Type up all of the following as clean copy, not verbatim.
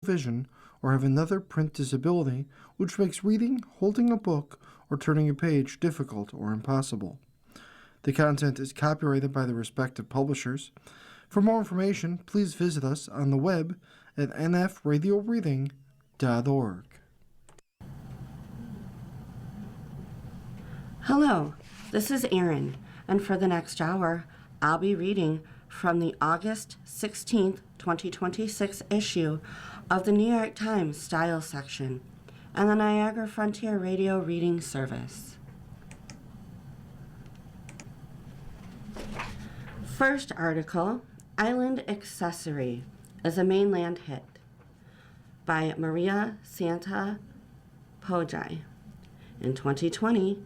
vision or have another print disability, which makes reading, holding a book, or turning a page difficult or impossible. The content is copyrighted by the respective publishers. For more information, please visit us on the web at nfradioreading.org. Hello, this is Erin, and for the next hour, I'll be reading from the August 16th, 2026 issue of the New York Times Style section and the Niagara Frontier Radio Reading Service. First article, Island Accessory, is a mainland hit by Maria Santa Poggi. In 2020,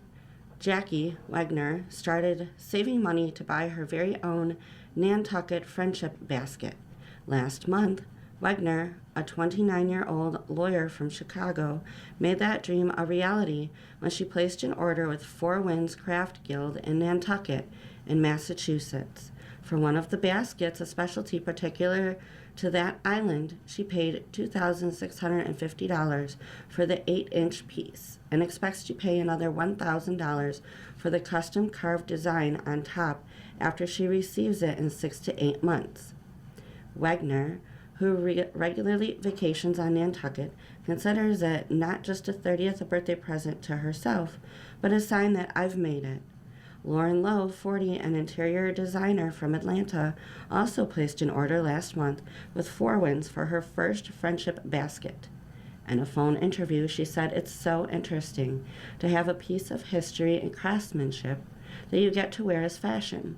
Jackie Wagner started saving money to buy her very own Nantucket Friendship Basket. Last month, Wagner, a 29-year-old lawyer from Chicago, made that dream a reality when she placed an order with Four Winds Craft Guild in Nantucket in Massachusetts. For one of the baskets, a specialty particular to that island, she paid $2,650 for the 8-inch piece and expects to pay another $1,000 for the custom carved design on top after she receives it in 6 to 8 months. Wagner, who regularly vacations on Nantucket, considers it not just a 30th birthday present to herself, but a sign that I've made it. Lauren Lowe, 40, an interior designer from Atlanta, also placed an order last month with Four Winds for her first friendship basket. In a phone interview, she said it's so interesting to have a piece of history and craftsmanship that you get to wear as fashion.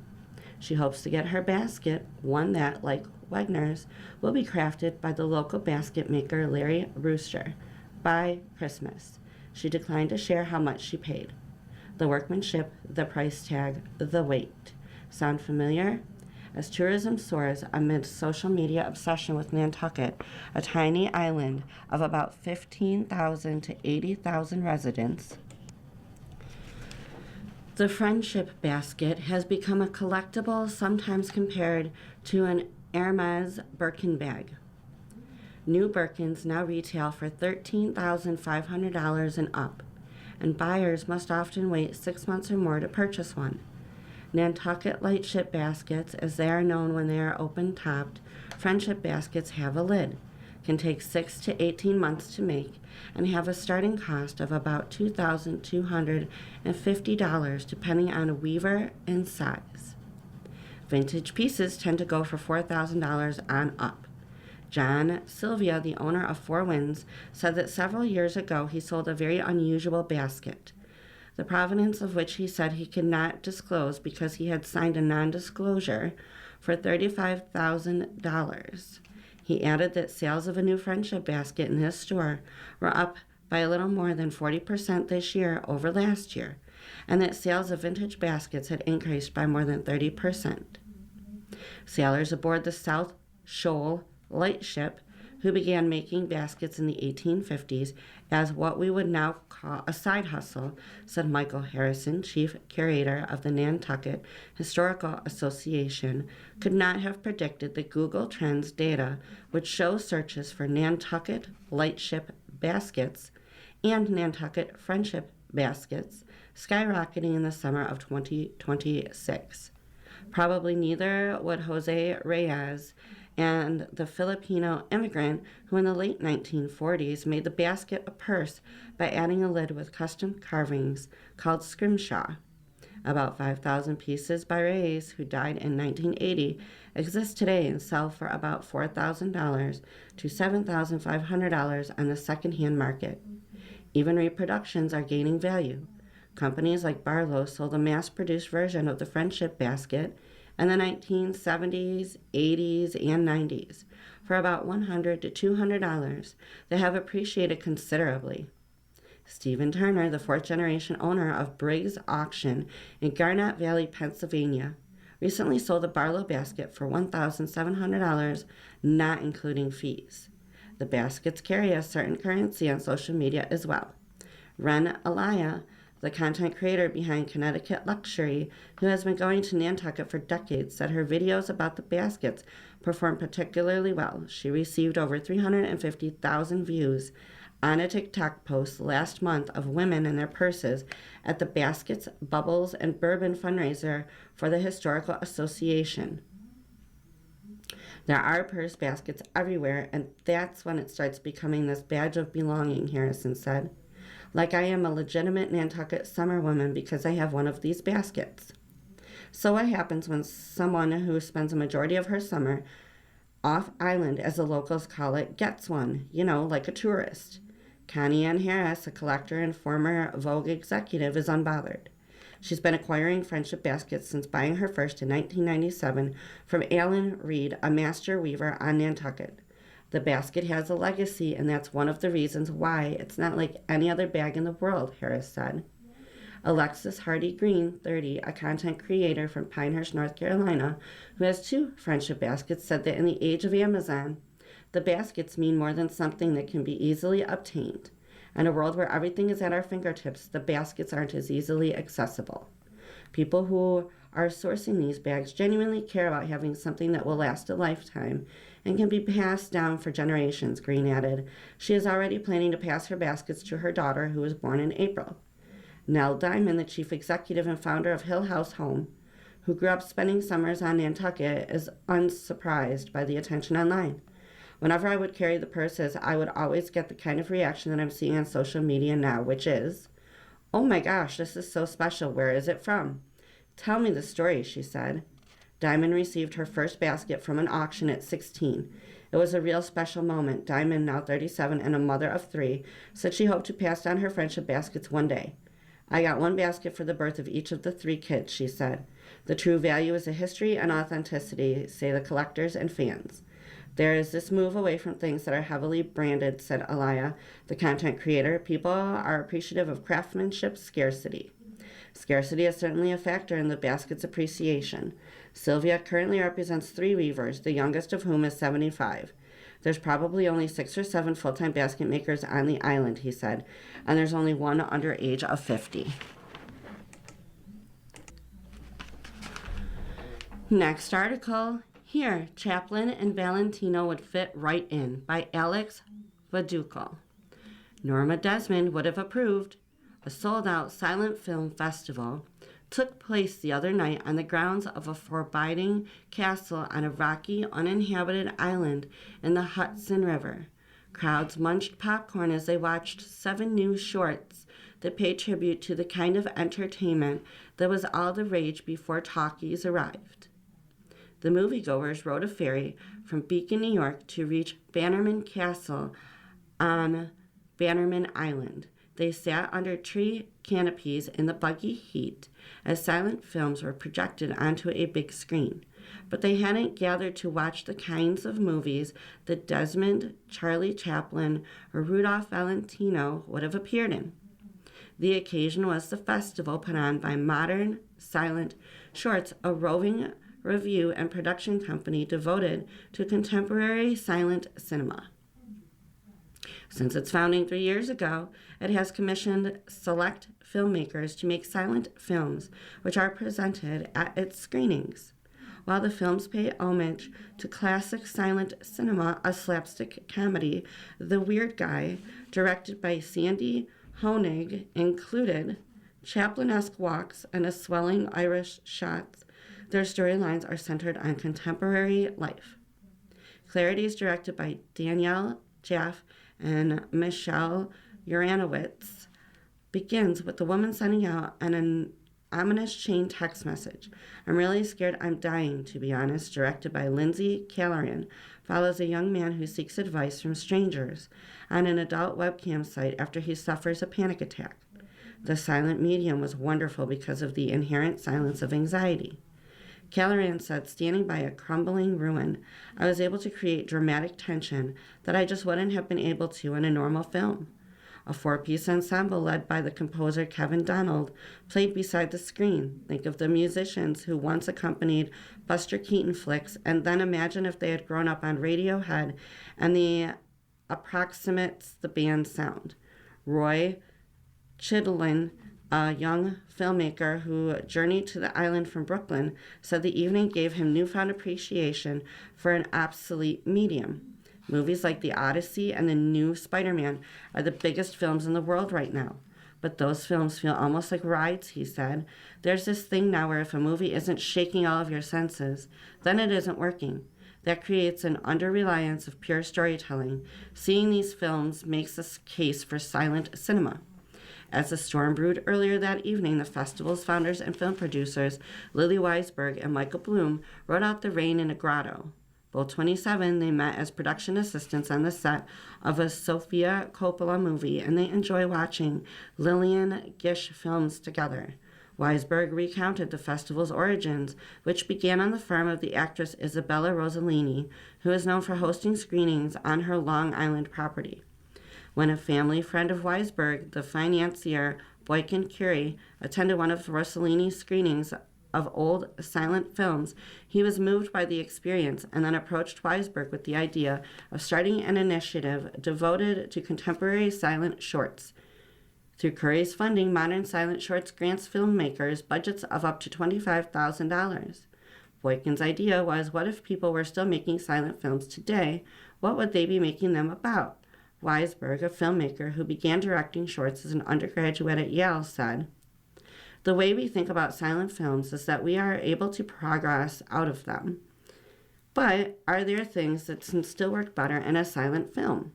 She hopes to get her basket, one that, like Wagner's, will be crafted by the local basket maker Larry Brewster by Christmas. She declined to share how much she paid. The workmanship, the price tag, the weight. Sound familiar? As tourism soars amid social media obsession with Nantucket, a tiny island of about 15,000 to 80,000 residents, the Friendship Basket has become a collectible, sometimes compared to an Hermes Birkin bag. New Birkins now retail for $13,500 and up, and buyers must often wait 6 months or more to purchase one. Nantucket Lightship baskets, as they are known when they are open-topped, Friendship baskets have a lid, can take 6 to 18 months to make, and have a starting cost of about $2,250 depending on weaver and size. Vintage pieces tend to go for $4,000 on up. John Sylvia, the owner of Four Winds, said that several years ago he sold a very unusual basket, the provenance of which he said he could not disclose because he had signed a non-disclosure for $35,000. He added that sales of a new Friendship basket in his store were up by a little more than 40% this year over last year, and that sales of vintage baskets had increased by more than 30%. Sailors aboard the South Shoal Lightship, who began making baskets in the 1850s as what we would now call a side hustle, said Michael Harrison, chief curator of the Nantucket Historical Association, could not have predicted that Google Trends data would show searches for Nantucket Lightship baskets and Nantucket Friendship baskets skyrocketing in the summer of 2026. Probably neither would Jose Reyes and the Filipino immigrant who in the late 1940s made the basket a purse by adding a lid with custom carvings called scrimshaw. About 5,000 pieces by Reyes, who died in 1980, exist today and sell for about $4,000 to $7,500 on the secondhand market. Even reproductions are gaining value. Companies like Barlow sold a mass-produced version of the Friendship basket in the 1970s, 80s, and 90s for about $100 to $200 that have appreciated considerably. Stephen Turner, the fourth-generation owner of Briggs Auction in Garnet Valley, Pennsylvania, recently sold a Barlow basket for $1,700, not including fees. The baskets carry a certain currency on social media as well. Ren Alaya, The content creator behind Connecticut Luxury, who has been going to Nantucket for decades, said her videos about the baskets performed particularly well. She received over 350,000 views on a TikTok post last month of women and their purses at the Baskets, Bubbles, and Bourbon fundraiser for the Historical Association. There are purse baskets everywhere, and that's when it starts becoming this badge of belonging, Harrison said. Like I am a legitimate Nantucket summer woman because I have one of these baskets. So what happens when someone who spends a majority of her summer off island, as the locals call it, gets one, like a tourist? Connie Ann Harris, a collector and former Vogue executive, is unbothered. She's been acquiring friendship baskets since buying her first in 1997 from Alan Reed, a master weaver on Nantucket. The basket has a legacy, and that's one of the reasons why it's not like any other bag in the world, Harris said. Alexis Hardy Green, 30, a content creator from Pinehurst, North Carolina, who has 2 friendship baskets, said that in the age of Amazon, the baskets mean more than something that can be easily obtained. In a world where everything is at our fingertips, the baskets aren't as easily accessible. People who are sourcing these bags genuinely care about having something that will last a lifetime and can be passed down for generations, Green added. She is already planning to pass her baskets to her daughter, who was born in April. Nell Diamond, the chief executive and founder of Hill House Home, who grew up spending summers on Nantucket, is unsurprised by the attention online. Whenever I would carry the purses, I would always get the kind of reaction that I'm seeing on social media now, which is, "Oh my gosh, this is so special. Where is it from?" "Tell me the story," she said. Diamond received her first basket from an auction at 16. It was a real special moment. Diamond, now 37 and a mother of 3, said she hoped to pass down her friendship baskets one day. "I got one basket for the birth of each of the 3 kids," she said. "The true value is the history and authenticity," say the collectors and fans. "There is this move away from things that are heavily branded," said Alaya, the content creator. "People are appreciative of craftsmanship scarcity." Scarcity is certainly a factor in the basket's appreciation. Sylvia currently represents 3 weavers, the youngest of whom is 75. "There's probably only 6 or 7 full-time basket makers on the island," he said, "and there's only one under age of 50. Next article. Here, Chaplin and Valentino would fit right in, by Alex Vadukel. Norma Desmond would have approved. A sold-out silent film festival took place the other night on the grounds of a forbidding castle on a rocky, uninhabited island in the Hudson River. Crowds munched popcorn as they watched 7 new shorts that paid tribute to the kind of entertainment that was all the rage before talkies arrived. The moviegoers rode a ferry from Beacon, New York, to reach Bannerman Castle on Bannerman Island. They sat under tree canopies in the buggy heat as silent films were projected onto a big screen. But they hadn't gathered to watch the kinds of movies that Desmond, Charlie Chaplin, or Rudolph Valentino would have appeared in. The occasion was the festival put on by Modern Silent Shorts, a roving review and production company devoted to contemporary silent cinema. Since its founding 3 years ago, it has commissioned select filmmakers to make silent films, which are presented at its screenings. While the films pay homage to classic silent cinema, a slapstick comedy, The Weird Guy, directed by Sandy Honig, included Chaplin-esque walks and a swelling Irish shots. Their storylines are centered on contemporary life. Clarity is directed by Danielle Jaff and Michelle Uranowitz. Begins with the woman sending out an ominous chain text message. "I'm really scared I'm dying, to be honest," directed by Lindsay Callarian, follows a young man who seeks advice from strangers on an adult webcam site after he suffers a panic attack. The silent medium was wonderful because of the inherent silence of anxiety. Callarian said, "Standing by a crumbling ruin, I was able to create dramatic tension that I just wouldn't have been able to in a normal film." A 4-piece ensemble led by the composer Kevin Donald played beside the screen. Think of the musicians who once accompanied Buster Keaton flicks, and then imagine if they had grown up on Radiohead and the approximates the band's sound. Roy Chidlin A young filmmaker who journeyed to the island from Brooklyn said the evening gave him newfound appreciation for an obsolete medium. Movies like The Odyssey and the new Spider-Man are the biggest films in the world right now. But those films feel almost like rides, he said. There's this thing now where if a movie isn't shaking all of your senses, then it isn't working. That creates an under-reliance of pure storytelling. Seeing these films makes a case for silent cinema. As the storm brewed earlier that evening, the festival's founders and film producers, Lily Weisberg and Michael Bloom, rode out the rain in a grotto. Both 27, they met as production assistants on the set of a Sofia Coppola movie, and they enjoy watching Lillian Gish films together. Weisberg recounted the festival's origins, which began on the farm of the actress Isabella Rossellini, who is known for hosting screenings on her Long Island property. When a family friend of Weisberg, the financier Boykin Curie, attended one of Rossellini's screenings of old silent films, he was moved by the experience and then approached Weisberg with the idea of starting an initiative devoted to contemporary silent shorts. Through Curie's funding, Modern Silent Shorts grants filmmakers budgets of up to $25,000. Boykin's idea was, what if people were still making silent films today? What would they be making them about? Weisberg, a filmmaker who began directing shorts as an undergraduate at Yale, said, "The way we think about silent films is that we are able to progress out of them. But are there things that can still work better in a silent film?"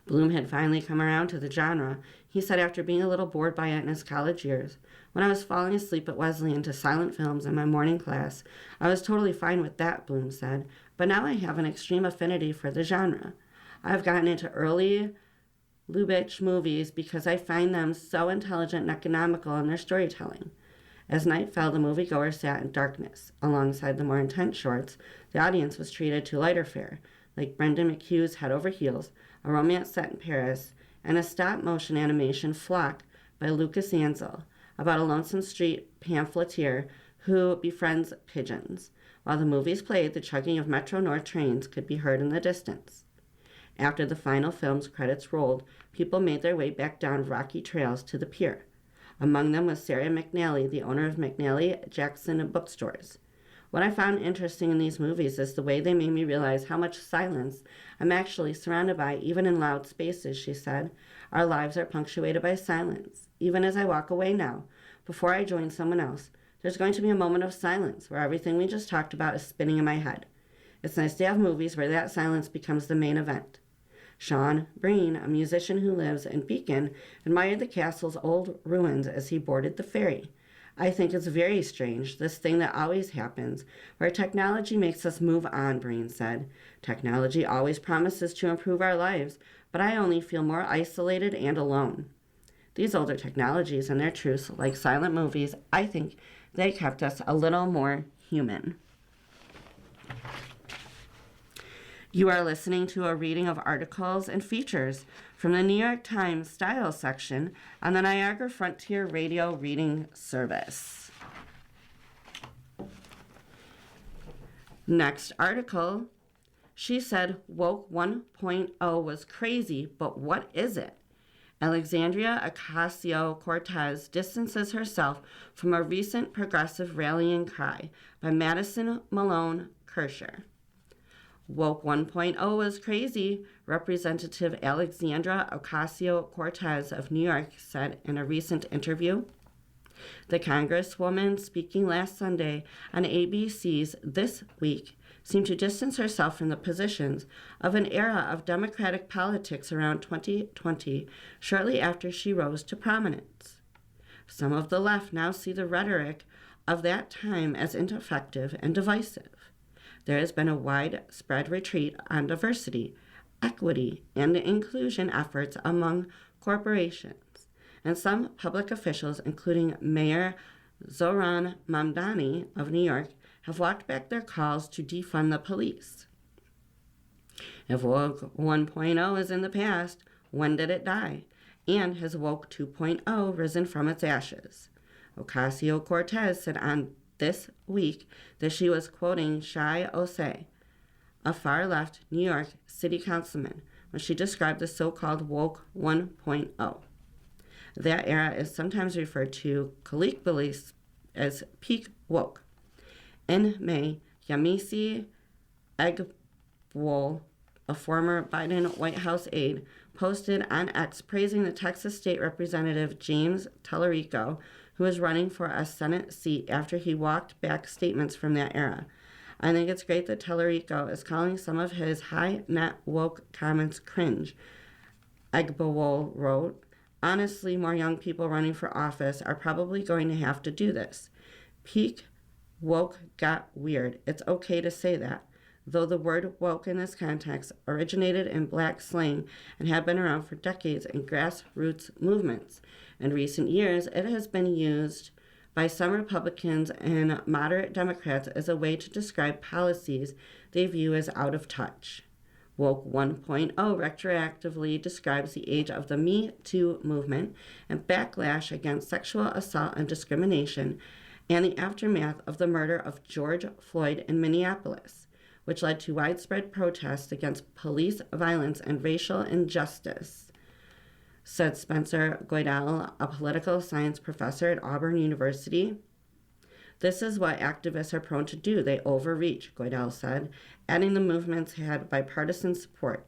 Bloom had finally come around to the genre. He said after being a little bored by it in his college years, "When I was falling asleep at Wesleyan to silent films in my morning class, I was totally fine with that," Bloom said. "But now I have an extreme affinity for the genre. I've gotten into early Lubitsch movies because I find them so intelligent and economical in their storytelling." As night fell, the moviegoers sat in darkness. Alongside the more intense shorts, the audience was treated to lighter fare, like Brendan McHugh's Head Over Heels, a romance set in Paris, and a stop-motion animation, Flock, by Lucas Ansel, about a Lonesome Street pamphleteer who befriends pigeons. While the movies played, the chugging of Metro North trains could be heard in the distance. After the final film's credits rolled, people made their way back down rocky trails to the pier. Among them was Sarah McNally, the owner of McNally Jackson Bookstores. "What I found interesting in these movies is the way they made me realize how much silence I'm actually surrounded by, even in loud spaces," she said. "Our lives are punctuated by silence. Even as I walk away now, before I join someone else, there's going to be a moment of silence where everything we just talked about is spinning in my head. It's nice to have movies where that silence becomes the main event." Sean Breen, a musician who lives in Beacon, admired the castle's old ruins as he boarded the ferry. "I think it's very strange, this thing that always happens, where technology makes us move on," Breen said. "Technology always promises to improve our lives, but I only feel more isolated and alone." These older technologies and their truths, like silent movies, I think they kept us a little more human. You are listening to a reading of articles and features from the New York Times Style section on the Niagara Frontier Radio Reading Service. Next article, she said Woke 1.0 was crazy, but what is it? Alexandria Ocasio-Cortez distances herself from a recent progressive rallying cry by Madison Malone Kersher. Woke 1.0 was crazy, Representative Alexandra Ocasio-Cortez of New York said in a recent interview. The Congresswoman, speaking last Sunday on ABC's This Week, seemed to distance herself from the positions of an era of Democratic politics around 2020, shortly after she rose to prominence. Some of the left now see the rhetoric of that time as ineffective and divisive. There has been a widespread retreat on diversity, equity, and inclusion efforts among corporations, and some public officials, including Mayor Zohran Mamdani of New York, have walked back their calls to defund the police. If Woke 1.0 is in the past, when did it die? And has Woke 2.0 risen from its ashes? Ocasio-Cortez said on This Week that she was quoting Shai Osei, a far-left New York city councilman, when she described the so-called Woke 1.0. That era is sometimes referred to colloquially as peak woke. In May, Yamisi Egbol, a former Biden White House aide, posted on X praising the Texas state representative James Tallarico, who is running for a Senate seat after he walked back statements from that era. I think it's great that Tallarico is calling some of his high net woke comments cringe. Egbowol wrote, honestly, more young people running for office are probably going to have to do this. Peak woke got weird. It's okay to say that. Though the word woke in this context originated in black slang and had been around for decades in grassroots movements. In recent years, it has been used by some Republicans and moderate Democrats as a way to describe policies they view as out of touch. Woke 1.0 retroactively describes the age of the Me Too movement and backlash against sexual assault and discrimination and the aftermath of the murder of George Floyd in Minneapolis, which led to widespread protests against police violence and racial injustice, said Spencer Goidel, a political science professor at Auburn University. This is what activists are prone to do. They overreach, Goidel said, adding the movements had bipartisan support.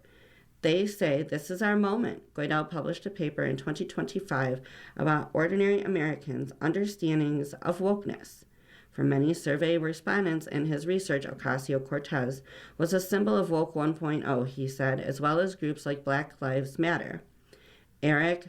They say this is our moment. Goidel published a paper in 2025 about ordinary Americans' understandings of wokeness. For many survey respondents in his research, Ocasio-Cortez was a symbol of Woke 1.0, he said, as well as groups like Black Lives Matter. Eric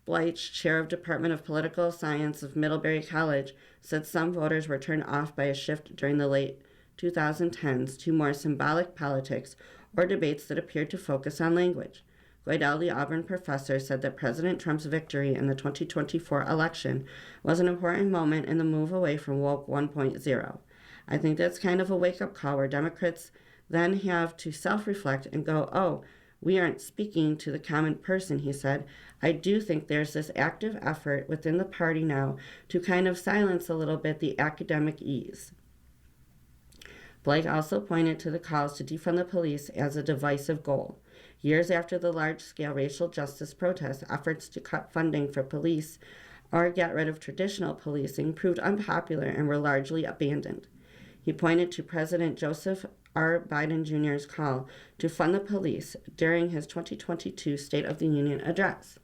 Bleich, chair of Department of Political Science of Middlebury College, said some voters were turned off by a shift during the late 2010s to more symbolic politics or debates that appeared to focus on language. Goidel, the Auburn professor, said that President Trump's victory in the 2024 election was an important moment in the move away from Woke 1.0. I think that's kind of a wake-up call where Democrats then have to self-reflect and go, oh, we aren't speaking to the common person, he said. I do think there's this active effort within the party now to kind of silence a little bit the academic ease. Blake also pointed to the calls to defund the police as a divisive goal. Years after the large-scale racial justice protests, efforts to cut funding for police or get rid of traditional policing proved unpopular and were largely abandoned. He pointed to President Joseph R. Biden Jr.'s call to fund the police during his 2022 State of the Union address.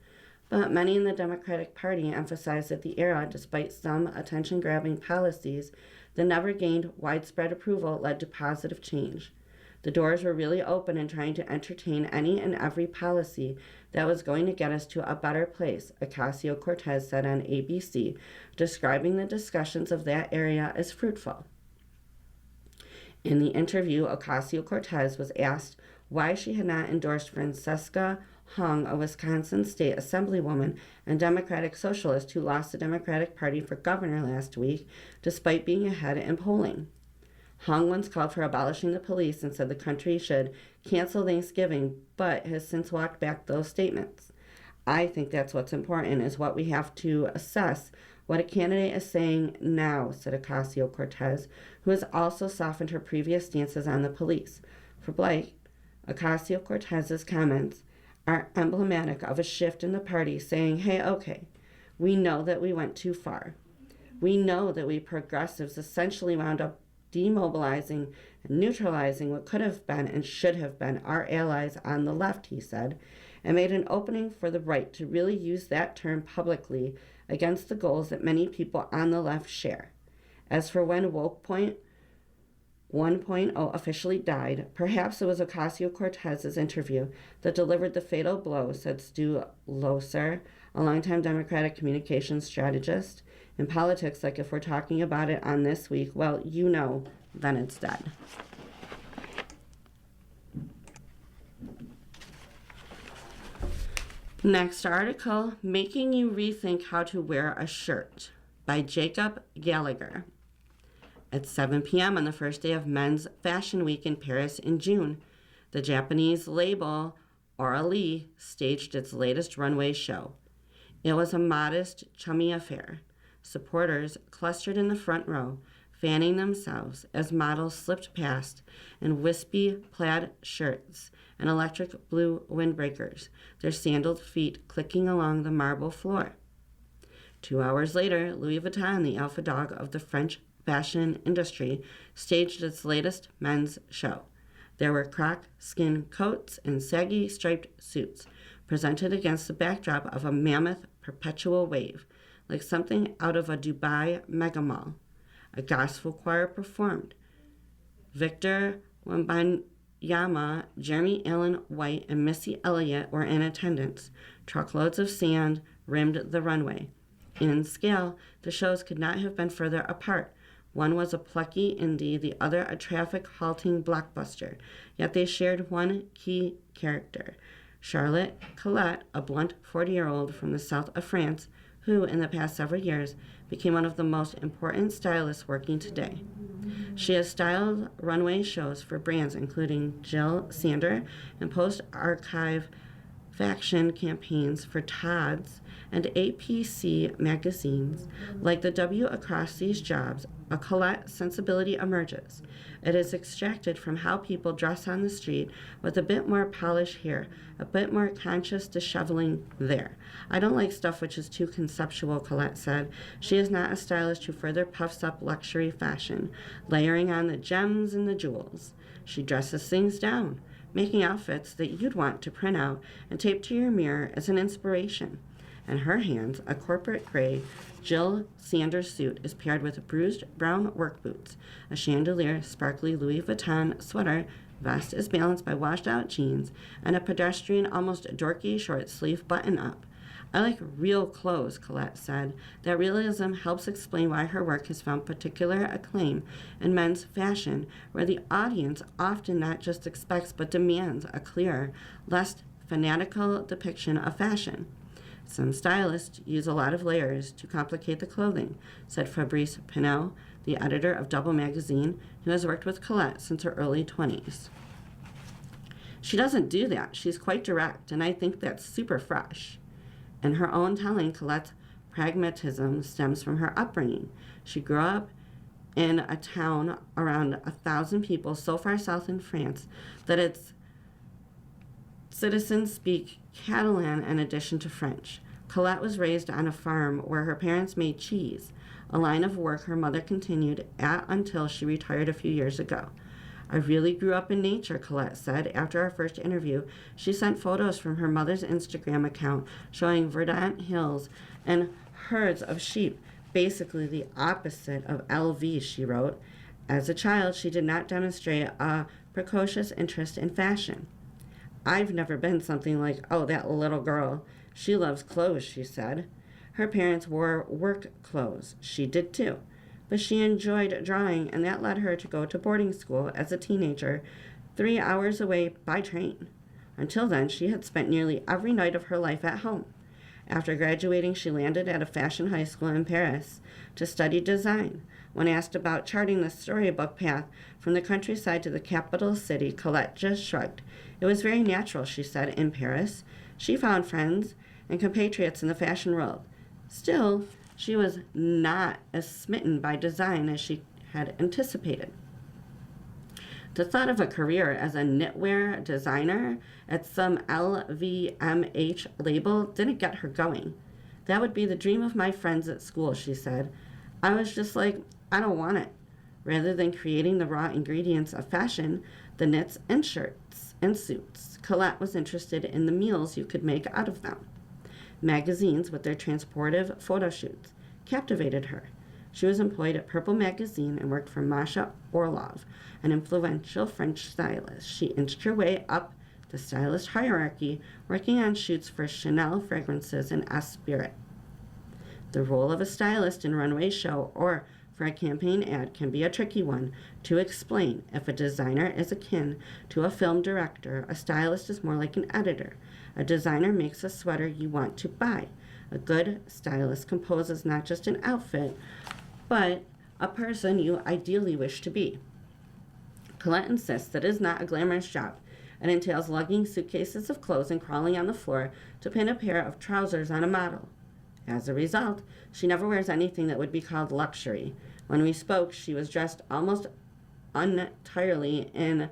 But many in the Democratic Party emphasized that the era, despite some attention-grabbing policies that never gained widespread approval, led to positive change. The doors were really open in trying to entertain any and every policy that was going to get us to a better place, Ocasio-Cortez said on ABC, describing the discussions of that area as fruitful. In the interview, Ocasio-Cortez was asked why she had not endorsed Francesca Hung, a Wisconsin state assemblywoman and Democratic socialist who lost the Democratic Party for governor last week, despite being ahead in polling. Hung once called for abolishing the police and said the country should cancel Thanksgiving, but has since walked back those statements. I think that's what's important, is what we have to assess what a candidate is saying now, said Ocasio-Cortez, who has also softened her previous stances on the police. For Blake, Ocasio-Cortez's comments are emblematic of a shift in the party saying, hey, okay, we know that we went too far. We know that we progressives essentially wound up demobilizing and neutralizing what could have been and should have been our allies on the left, he said, and made an opening for the right to really use that term publicly against the goals that many people on the left share. As for when Woke 1.0 officially died, perhaps it was Ocasio-Cortez's interview that delivered the fatal blow, said Stu Loeser, a longtime Democratic communications strategist. In politics, like if we're talking about it on This Week, well, you know, then it's dead. Next article, Making You Rethink How to Wear a Shirt by Jacob Gallagher. At 7 p.m. on the first day of Men's Fashion Week in Paris in June, the Japanese label Aura-Lee staged its latest runway show. It was a modest, chummy affair. Supporters clustered in the front row, fanning themselves as models slipped past in wispy plaid shirts and electric blue windbreakers, their sandaled feet clicking along the marble floor. 2 hours later, Louis Vuitton, the alpha dog of the French fashion industry, staged its latest men's show. There were croc skin coats and saggy striped suits, presented against the backdrop of a mammoth perpetual wave, like something out of a Dubai megamall. A gospel choir performed. Victor Wembanyama, Jeremy Allen White, and Missy Elliott were in attendance. Truckloads of sand rimmed the runway. In scale, the shows could not have been further apart. One was a plucky indie, the other a traffic-halting blockbuster, yet they shared one key character. Charlotte Colette, a blunt 40-year-old from the south of France, who, in the past several years, became one of the most important stylists working today. She has styled runway shows for brands including Jill Sander and post-archive faction campaigns for Tod's and APC magazines. Like the W across these jobs, a Colette sensibility emerges. It is extracted from how people dress on the street, with a bit more polish here, a bit more conscious disheveling there. I don't like stuff which is too conceptual, Colette said. She is not a stylist who further puffs up luxury fashion, layering on the gems and the jewels. She dresses things down, making outfits that you'd want to print out and tape to your mirror as an inspiration. In her hands, a corporate gray Jill Sanders suit is paired with bruised brown work boots. A chandelier, sparkly Louis Vuitton sweater vest is balanced by washed-out jeans and a pedestrian, almost dorky short-sleeve button-up. I like real clothes, Colette said. That realism helps explain why her work has found particular acclaim in men's fashion, where the audience often not just expects but demands a clearer, less fanatical depiction of fashion. Some stylists use a lot of layers to complicate the clothing, said Fabrice Pinel, the editor of Double magazine, who has worked with Colette since her early 20s. She doesn't do that. She's quite direct, and I think that's super fresh. In her own telling, Colette's pragmatism stems from her upbringing. She grew up in a town around 1,000 people so far south in France that its citizens speak Catalan in addition to French. Colette was raised on a farm where her parents made cheese, a line of work her mother continued at until she retired a few years ago. I really grew up in nature, Colette said. After our first interview, she sent photos from her mother's Instagram account showing verdant hills and herds of sheep, basically the opposite of LV, she wrote. As a child, she did not demonstrate a precocious interest in fashion. I've never been something like, oh, that little girl. She loves clothes, she said. Her parents wore work clothes. She did too. But she enjoyed drawing, and that led her to go to boarding school as a teenager, 3 hours away by train. Until then, she had spent nearly every night of her life at home. After graduating, she landed at a fashion high school in Paris to study design. When asked about charting the storybook path from the countryside to the capital city, Colette just shrugged. It was very natural, she said, in Paris. She found friends and compatriots in the fashion world. Still, she was not as smitten by design as she had anticipated. The thought of a career as a knitwear designer at some LVMH label didn't get her going. That would be the dream of my friends at school, she said. I was just like, I don't want it. Rather than creating the raw ingredients of fashion, the knits and shirts and suits, Colette was interested in the meals you could make out of them. Magazines with their transportive photo shoots captivated her. She was employed at Purple magazine and worked for Masha Orlov, an influential French stylist. She inched her way up the stylist hierarchy, working on shoots for Chanel fragrances and Esprit. The role of a stylist in a runway show or for a campaign ad can be a tricky one to explain. If a designer is akin to a film director, a stylist is more like an editor. A designer makes a sweater you want to buy. A good stylist composes not just an outfit, but a person you ideally wish to be. Colette insists that it is not a glamorous job. It entails lugging suitcases of clothes and crawling on the floor to pin a pair of trousers on a model. As a result, she never wears anything that would be called luxury. When we spoke, she was dressed almost entirely in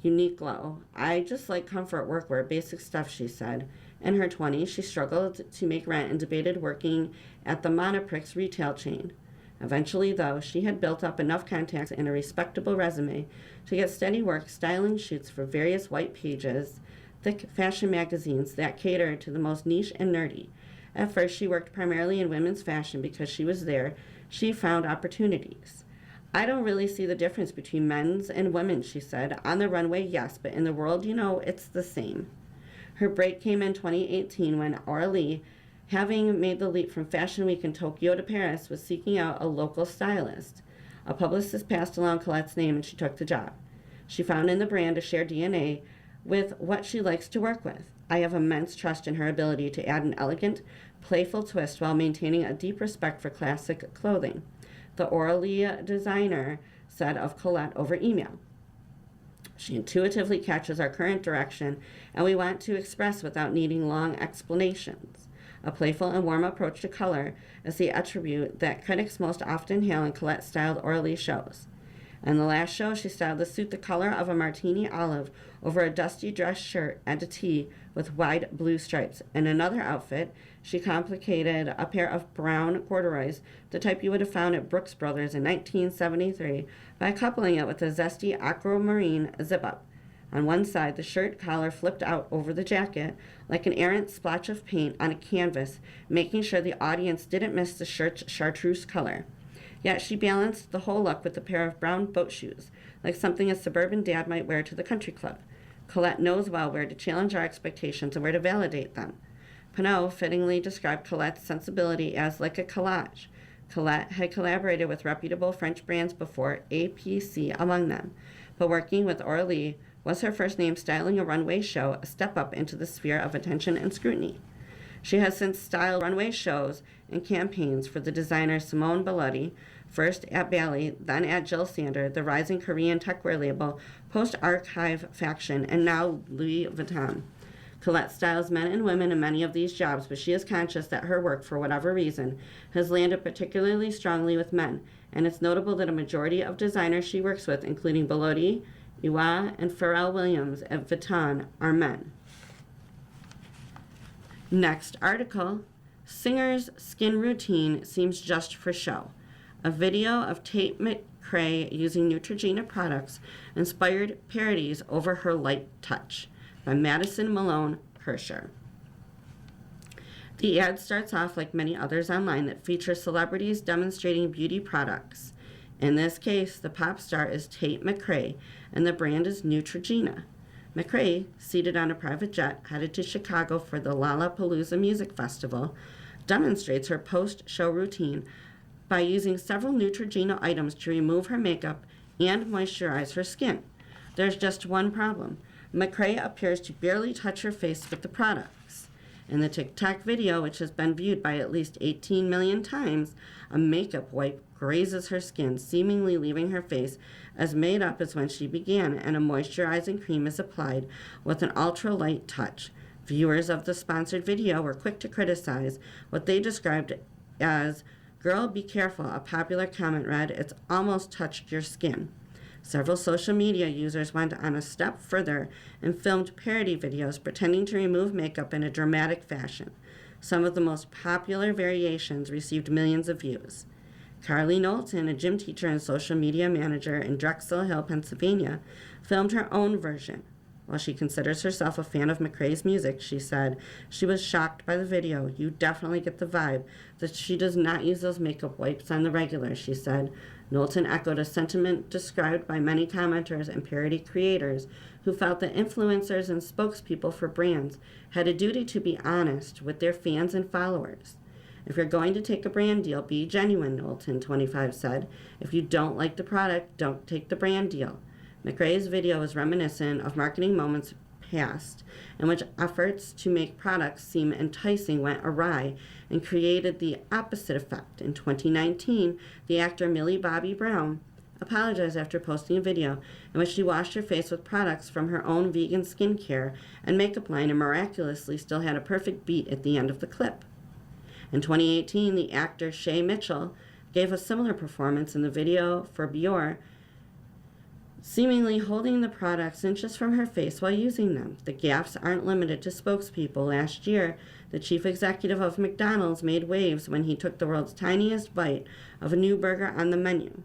Uniqlo. I just like comfort workwear, basic stuff, she said. In her 20s, she struggled to make rent and debated working at the Monoprix retail chain. Eventually, though, she had built up enough contacts and a respectable resume to get steady work styling shoots for various white pages, thick fashion magazines that catered to the most niche and nerdy. At first, she worked primarily in women's fashion because she was there. She found opportunities. I don't really see the difference between men's and women's, she said. On the runway, yes, but in the world, it's the same. Her break came in 2018 when Aura Lee, having made the leap from Fashion Week in Tokyo to Paris, was seeking out a local stylist. A publicist passed along Colette's name and she took the job. She found in the brand a shared DNA with what she likes to work with. I have immense trust in her ability to add an elegant, playful twist while maintaining a deep respect for classic clothing, the Aura Lee designer said of Colette over email. She intuitively catches our current direction, and we want to express without needing long explanations. A playful and warm approach to color is the attribute that critics most often hail in Colette-styled Aura Lee shows. In the last show, she styled the suit the color of a martini olive over a dusty dress shirt and a tee with wide blue stripes. In another outfit, she complicated a pair of brown corduroys, the type you would have found at Brooks Brothers in 1973, by coupling it with a zesty aquamarine zip-up. On one side, the shirt collar flipped out over the jacket like an errant splotch of paint on a canvas, making sure the audience didn't miss the shirt's chartreuse color. Yet she balanced the whole look with a pair of brown boat shoes, like something a suburban dad might wear to the country club. Colette knows well where to challenge our expectations and where to validate them. Pinault fittingly described Colette's sensibility as like a collage. Colette had collaborated with reputable French brands before, APC among them, but working with Aura Lee was her first name styling a runway show, a step up into the sphere of attention and scrutiny. She has since styled runway shows and campaigns for the designer Simone Bellotti, first at Bally, then at Jill Sander, the rising Korean techwear label Post-Archive Faction, and now Louis Vuitton. Colette styles men and women in many of these jobs, but she is conscious that her work, for whatever reason, has landed particularly strongly with men, and it's notable that a majority of designers she works with, including Bellotti, Iwa, and Pharrell Williams at Vuitton, are men. Next article, Singer's skin routine seems just for show. A video of Tate McRae using Neutrogena products inspired parodies over her light touch by Madison Malone Kirscher. The ad starts off like many others online that feature celebrities demonstrating beauty products. In this case, the pop star is Tate McRae, and the brand is Neutrogena. McRae, seated on a private jet headed to Chicago for the Lollapalooza Music Festival, demonstrates her post-show routine by using several Neutrogena items to remove her makeup and moisturize her skin. There's just one problem. McRae appears to barely touch her face with the products. In the TikTok video, which has been viewed by at least 18 million times, a makeup wipe grazes her skin, seemingly leaving her face as made up as when she began, and a moisturizing cream is applied with an ultra-light touch. Viewers of the sponsored video were quick to criticize what they described as, "Girl, be careful," a popular comment read, "It's almost touched your skin." Several social media users went on a step further and filmed parody videos pretending to remove makeup in a dramatic fashion. Some of the most popular variations received millions of views. Carly Knowlton, a gym teacher and social media manager in Drexel Hill, Pennsylvania, filmed her own version. While she considers herself a fan of McRae's music, she said she was shocked by the video. "You definitely get the vibe that she does not use those makeup wipes on the regular," she said. Knowlton echoed a sentiment described by many commenters and parody creators who felt that influencers and spokespeople for brands had a duty to be honest with their fans and followers. "If you're going to take a brand deal, be genuine," Knowlton, 25, said. "If you don't like the product, don't take the brand deal." McRae's video is reminiscent of marketing moments past in which efforts to make products seem enticing went awry and created the opposite effect. In 2019, the actor Millie Bobby Brown apologized after posting a video in which she washed her face with products from her own vegan skincare and makeup line and miraculously still had a perfect beat at the end of the clip. In 2018, the actor Shay Mitchell gave a similar performance in the video for Biore, seemingly holding the products inches from her face while using them. The gaffes aren't limited to spokespeople. Last year, the chief executive of McDonald's made waves when he took the world's tiniest bite of a new burger on the menu.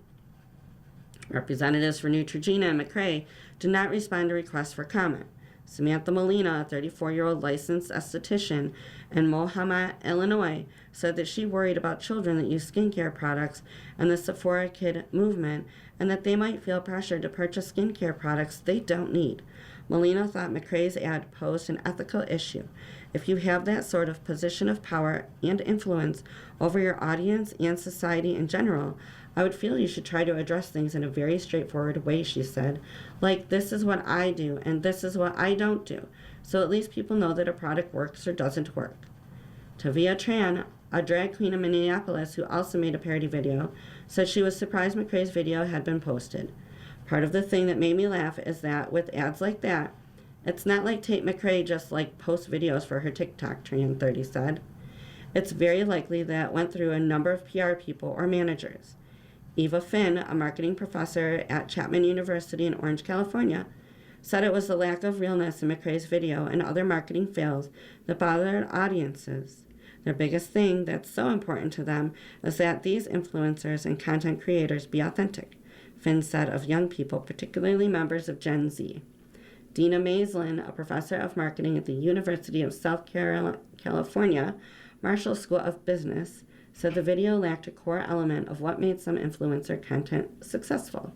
Representatives for Neutrogena and McRae did not respond to requests for comment. Samantha Molina, a 34-year-old licensed esthetician in Mohama, Illinois, said that she worried about children that use skincare products and the Sephora Kid movement, and that they might feel pressured to purchase skincare products they don't need. Molina thought McRae's ad posed an ethical issue. If you have that sort of position of power and influence over your audience and society in general, I would feel you should try to address things in a very straightforward way, she said. Like, this is what I do, and this is what I don't do. So at least people know that a product works or doesn't work. Tavia Tran, a drag queen in Minneapolis who also made a parody video, said she was surprised McRae's video had been posted. Part of the thing that made me laugh is that with ads like that, it's not like Tate McRae just posts videos for her TikTok, Tran 30 said. It's very likely that it went through a number of PR people or managers. Eva Finn, a marketing professor at Chapman University in Orange, California, said it was the lack of realness in McRae's video and other marketing fails that bothered audiences. Their biggest thing that's so important to them is that these influencers and content creators be authentic, Finn said of young people, particularly members of Gen Z. Dina Maislin, a professor of marketing at the University of South California, Marshall School of Business, said the video lacked a core element of what made some influencer content successful.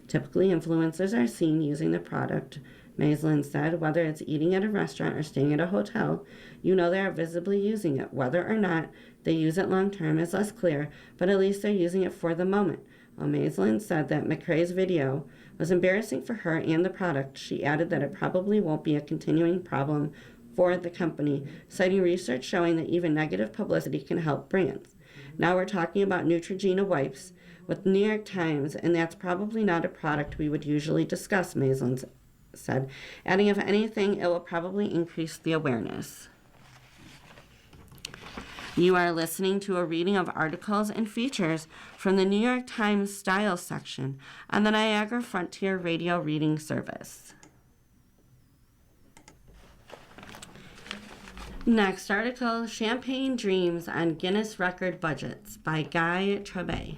Typically, influencers are seen using the product, Maislin said. Whether it's eating at a restaurant or staying at a hotel, you know they are visibly using it. Whether or not they use it long term is less clear, but at least they're using it for the moment. While Maislin said that McRae's video was embarrassing for her and the product, she added that it probably won't be a continuing problem for the company, citing research showing that even negative publicity can help brands. Now we're talking about Neutrogena wipes with the New York Times, and that's probably not a product we would usually discuss, Maislin said, adding if anything, it will probably increase the awareness. You are listening to a reading of articles and features from the New York Times Style section on the Niagara Frontier Radio Reading Service. Next article, Champagne Dreams on Guinness Record Budgets by Guy Trebay.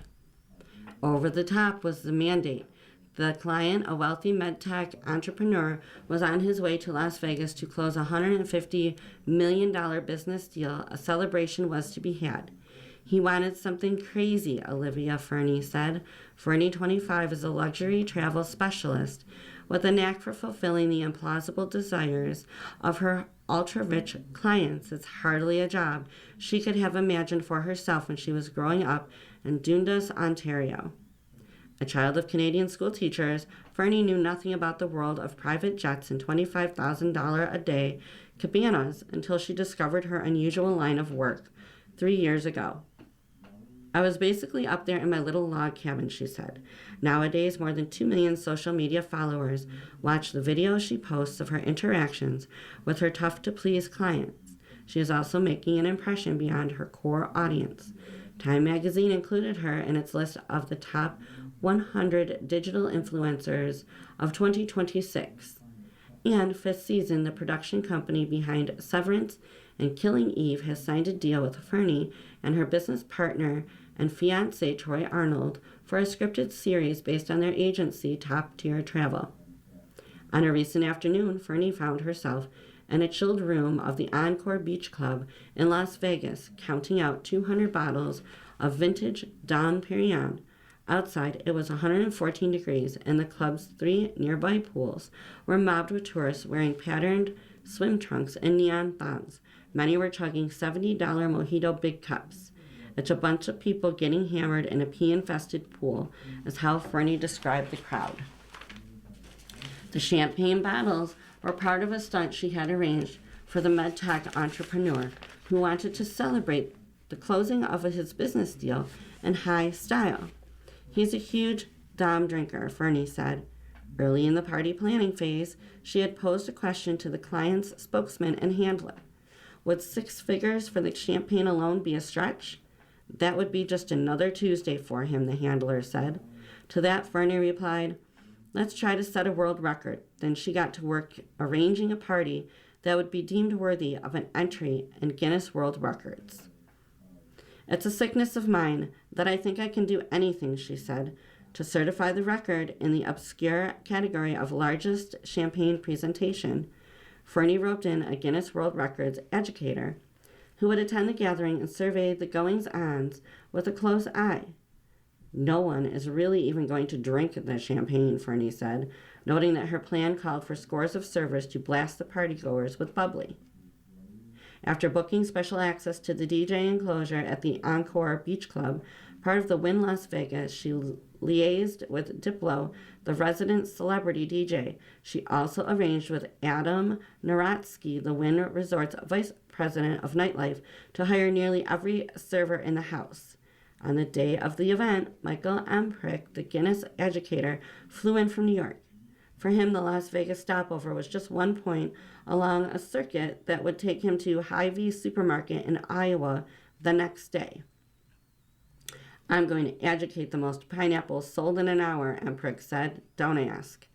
Over the top was the mandate. The client, a wealthy medtech entrepreneur, was on his way to Las Vegas to close a $150 million business deal. A celebration was to be had. He wanted something crazy, Olivia Fernie said. Fernie, 25, is a luxury travel specialist with a knack for fulfilling the implausible desires of her ultra-rich clients. It's hardly a job she could have imagined for herself when she was growing up in Dundas, Ontario. A child of Canadian school teachers, Fernie knew nothing about the world of private jets and $25,000 a day cabanas until she discovered her unusual line of work 3 years ago. I was basically up there in my little log cabin, she said. Nowadays, more than 2 million social media followers watch the videos she posts of her interactions with her tough-to-please clients. She is also making an impression beyond her core audience. Time magazine included her in its list of the top 100 digital influencers of 2026. And Fifth Season, the production company behind Severance and Killing Eve, has signed a deal with Fernie and her business partner and fiancé Troy Arnold for a scripted series based on their agency, Top Tier Travel. On a recent afternoon, Fernie found herself in a chilled room of the Encore Beach Club in Las Vegas, counting out 200 bottles of vintage Dom Perignon. Outside, it was 114 degrees, and the club's 3 nearby pools were mobbed with tourists wearing patterned swim trunks and neon thongs. Many were chugging $70 mojito big cups. It's a bunch of people getting hammered in a pee-infested pool, is how Fernie described the crowd. The champagne bottles were part of a stunt she had arranged for the medtech entrepreneur who wanted to celebrate the closing of his business deal in high style. He's a huge Dom drinker, Fernie said. Early in the party planning phase, she had posed a question to the client's spokesman and handler. Would 6 figures for the champagne alone be a stretch? That would be just another Tuesday for him, the handler said. To that, Fernie replied, "Let's try to set a world record." Then she got to work arranging a party that would be deemed worthy of an entry in Guinness World Records. "It's a sickness of mine that I think I can do anything," she said. To certify the record in the obscure category of largest champagne presentation, Fernie roped in a Guinness World Records educator who would attend the gathering and survey the goings-ons with a close eye. "No one is really even going to drink the champagne," Fernie said, noting that her plan called for scores of servers to blast the partygoers with bubbly. After booking special access to the DJ enclosure at the Encore Beach Club, part of the Wynn Las Vegas, she liaised with Diplo, the resident celebrity DJ. She also arranged with Adam Naratsky, the Wynn Resort's vice president of nightlife, to hire nearly every server in the house. On the day of the event, Michael Emprick, the Guinness educator, flew in from New York. For him, the Las Vegas stopover was just one point along a circuit that would take him to Hy-Vee Supermarket in Iowa the next day. "I'm going to educate the most pineapples sold in an hour," Emprick said. "Don't ask."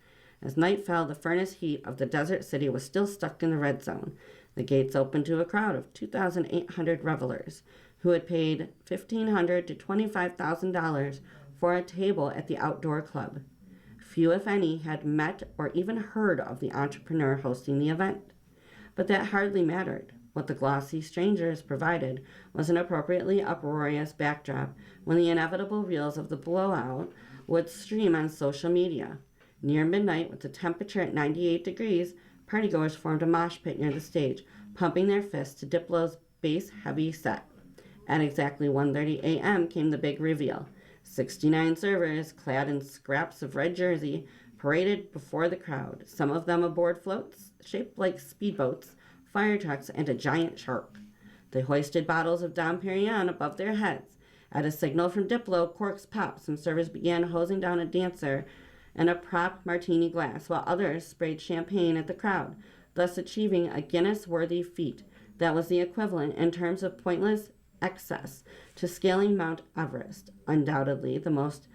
As night fell, the furnace heat of the desert city was still stuck in the red zone. The gates opened to a crowd of 2,800 revelers who had paid $1,500 to $25,000 for a table at the outdoor club. Few, if any, had met or even heard of the entrepreneur hosting the event. But that hardly mattered. What the glossy strangers provided was an appropriately uproarious backdrop when the inevitable reels of the blowout would stream on social media. Near midnight, with the temperature at 98 degrees, partygoers formed a mosh pit near the stage, pumping their fists to Diplo's bass-heavy set. At exactly 1:30 a.m. came the big reveal. 69 servers, clad in scraps of red jersey, paraded before the crowd, some of them aboard floats shaped like speedboats, fire trucks, and a giant shark. They hoisted bottles of Dom Perignon above their heads. At a signal from Diplo, corks popped. Some servers began hosing down a dancer in a prop martini glass, while others sprayed champagne at the crowd, thus achieving a Guinness-worthy feat that was the equivalent in terms of pointless excess to scaling Mount Everest. Undoubtedly, the most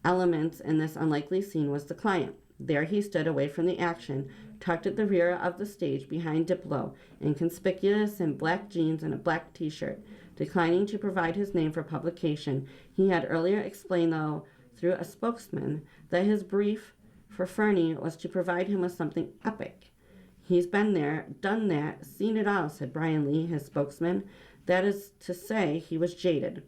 elements in this unlikely scene was the client. There he stood away from the action, tucked at the rear of the stage behind Diplo, inconspicuous in black jeans and a black t-shirt. Declining to provide his name for publication, he had earlier explained, though, through a spokesman, that his brief for Fernie was to provide him with something epic. "He's been there, done that, seen it all," said Brian Lee, his spokesman. "That is to say, he was jaded."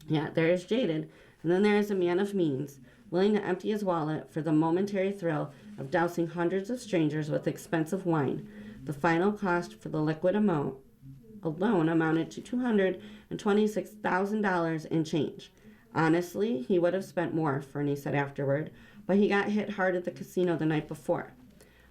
Yeah, there is jaded, and then there is a man of means, willing to empty his wallet for the momentary thrill of dousing hundreds of strangers with expensive wine. The final cost for the liquid amount alone amounted to $226,000 in change. Honestly, he would have spent more, Fernie said afterward, but he got hit hard at the casino the night before.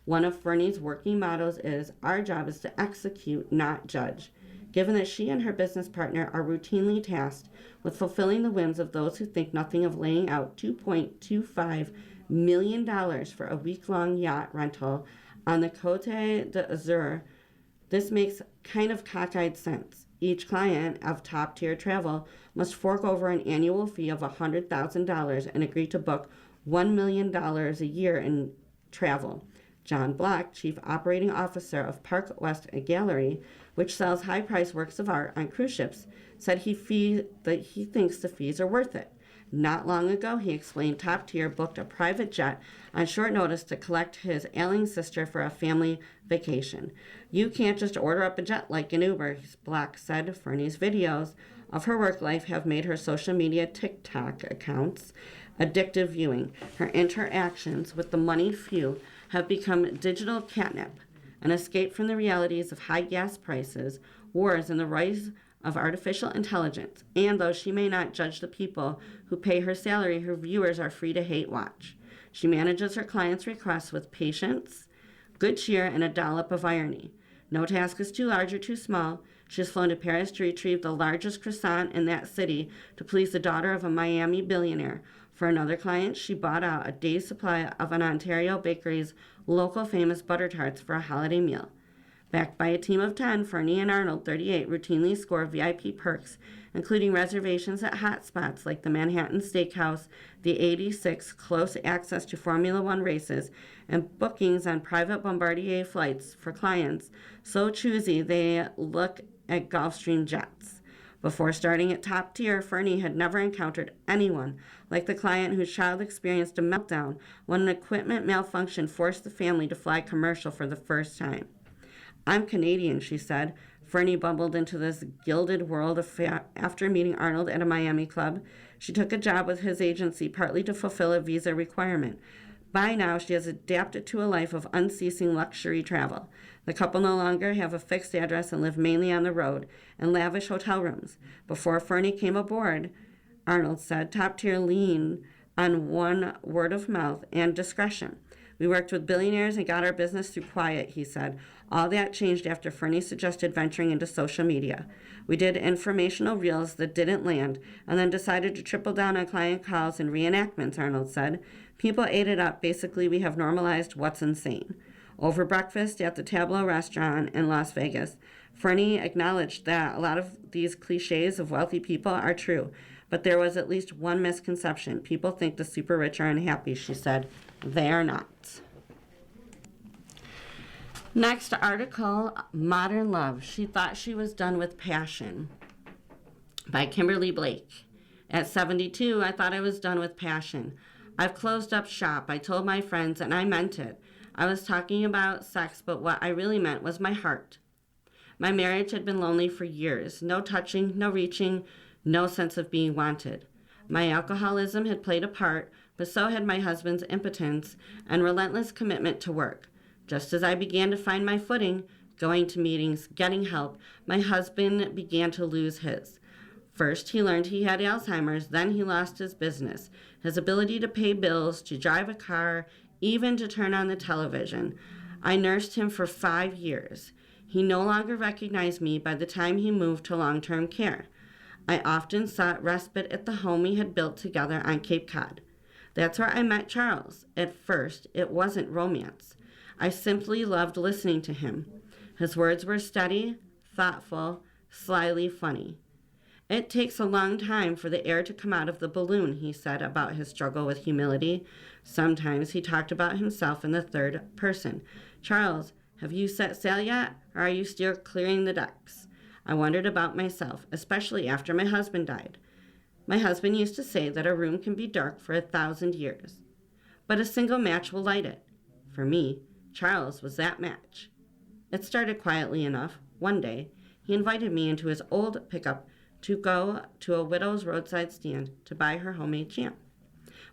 One of Fernie's working mottos is, "Our job is to execute, not judge." Given that she and her business partner are routinely tasked with fulfilling the whims of those who think nothing of laying out $2.25 million for a week-long yacht rental on the Côte d'Azur, this makes kind of cockeyed sense. Each client of top-tier travel must fork over an annual fee of $100,000 and agree to book $1 million a year in travel. John Block, Chief Operating Officer of Park West Gallery, which sells high-priced works of art on cruise ships, said he thinks the fees are worth it. Not long ago, he explained, Top Tier booked a private jet on short notice to collect his ailing sister for a family vacation. "You can't just order up a jet like an Uber," Block said. Fernie's videos of her work life have made her social media TikTok accounts addictive viewing. Her interactions with the moneyed few have become digital catnip, an escape from the realities of high gas prices, wars, and the rise of artificial intelligence. And though she may not judge the people who pay her salary, her viewers are free to hate watch. She manages her clients' requests with patience, good cheer, and a dollop of irony. No task is too large or too small. She has flown to Paris to retrieve the largest croissant in that city to please the daughter of a Miami billionaire. For another client, she bought out a day's supply of an Ontario bakery's local famous butter tarts for a holiday meal. Backed by a team of 10, Fernie and Arnold, 38, routinely score VIP perks, including reservations at hotspots like the Manhattan Steakhouse, the 86, close access to Formula One races, and bookings on private Bombardier flights for clients so choosy they look at Gulfstream jets. Before starting at top tier, Fernie had never encountered anyone like the client whose child experienced a meltdown when an equipment malfunction forced the family to fly commercial for the first time. "I'm Canadian," she said. Fernie bumbled into this gilded world after meeting Arnold at a Miami club. She took a job with his agency partly to fulfill a visa requirement. By now, she has adapted to a life of unceasing luxury travel. The couple no longer have a fixed address and live mainly on the road in lavish hotel rooms. Before Fernie came aboard, Arnold said, top tier leaned on one word of mouth and discretion. "We worked with billionaires and got our business through quiet," he said. All that changed after Fernie suggested venturing into social media. "We did informational reels that didn't land and then decided to triple down on client calls and reenactments," Arnold said. "People ate it up. Basically, we have normalized what's insane." Over breakfast at the Tableau restaurant in Las Vegas, Fernie acknowledged that a lot of these cliches of wealthy people are true, but there was at least one misconception. "People think the super rich are unhappy," she said. "They are not." Next article, Modern Love. She Thought She Was Done with Passion, by Kimberly Blake. "At 72, I thought I was done with passion. I've closed up shop. I told my friends, and I meant it. I was talking about sex, but what I really meant was my heart. My marriage had been lonely for years. No touching, no reaching, no sense of being wanted. My alcoholism had played a part, but so had my husband's impotence and relentless commitment to work. Just as I began to find my footing, going to meetings, getting help, my husband began to lose his. First, he learned he had Alzheimer's, then he lost his business, his ability to pay bills, to drive a car, even to turn on the television. I nursed him for 5 years. He no longer recognized me by the time he moved to long-term care. I often sought respite at the home we had built together on Cape Cod. That's where I met Charles. At first, it wasn't romance. I simply loved listening to him. His words were steady, thoughtful, slyly funny. It takes a long time for the air to come out of the balloon," he said about his struggle with humility. Sometimes he talked about himself in the third person. "Charles, have you set sail yet, or are you still clearing the decks?" I wondered about myself, especially after my husband died. My husband used to say that a room can be dark for 1,000 years, but a single match will light it. For me, Charles was that match. It started quietly enough. One day, he invited me into his old pickup to go to a widow's roadside stand to buy her homemade jam.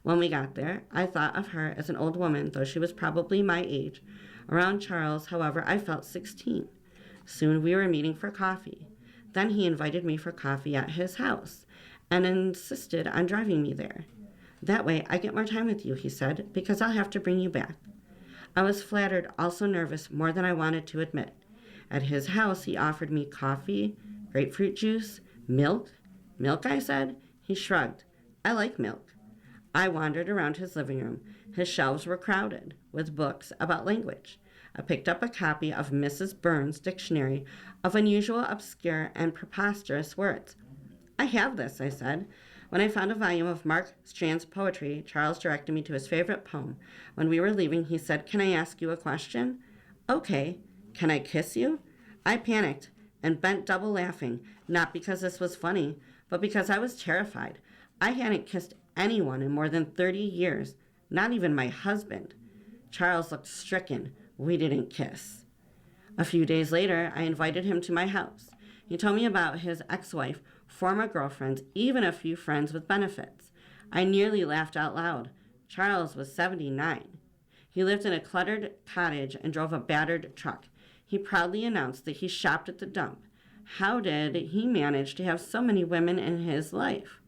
When we got there, I thought of her as an old woman, though she was probably my age. Around Charles, however, I felt 16. Soon we were meeting for coffee. Then he invited me for coffee at his house and insisted on driving me there. "That way I get more time with you," he said, "because I'll have to bring you back." I was flattered, also nervous, more than I wanted to admit. At his house, he offered me coffee, grapefruit juice, milk. "Milk?" I said. He shrugged. "I like milk." I wandered around his living room. His shelves were crowded with books about language. I picked up a copy of Mrs. Burns' Dictionary of Unusual, Obscure, and Preposterous Words. "I have this," I said. When I found a volume of Mark Strand's poetry, Charles directed me to his favorite poem. When we were leaving, he said, "Can I ask you a question?" "Okay. Can I kiss you?" I panicked and bent double laughing, not because this was funny, but because I was terrified. I hadn't kissed anyone in more than 30 years, not even my husband. Charles looked stricken. We didn't kiss. A few days later, I invited him to my house. He told me about his ex-wife, former girlfriends, even a few friends with benefits. I nearly laughed out loud. Charles was 79. He lived in a cluttered cottage and drove a battered truck. He proudly announced that he shopped at the dump. How did he manage to have so many women in his life?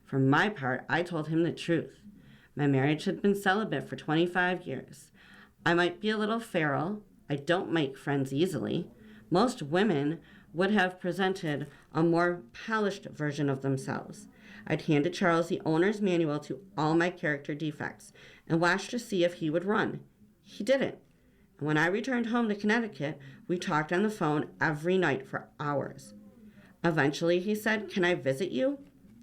For my part, I told him the truth. My marriage had been celibate for 25 years. I might be a little feral. I don't make friends easily. Most women would have presented a more polished version of themselves. I'd handed Charles the owner's manual to all my character defects and watched to see if he would run. He didn't. When I returned home to Connecticut, we talked on the phone every night for hours. Eventually, he said, "Can I visit you?"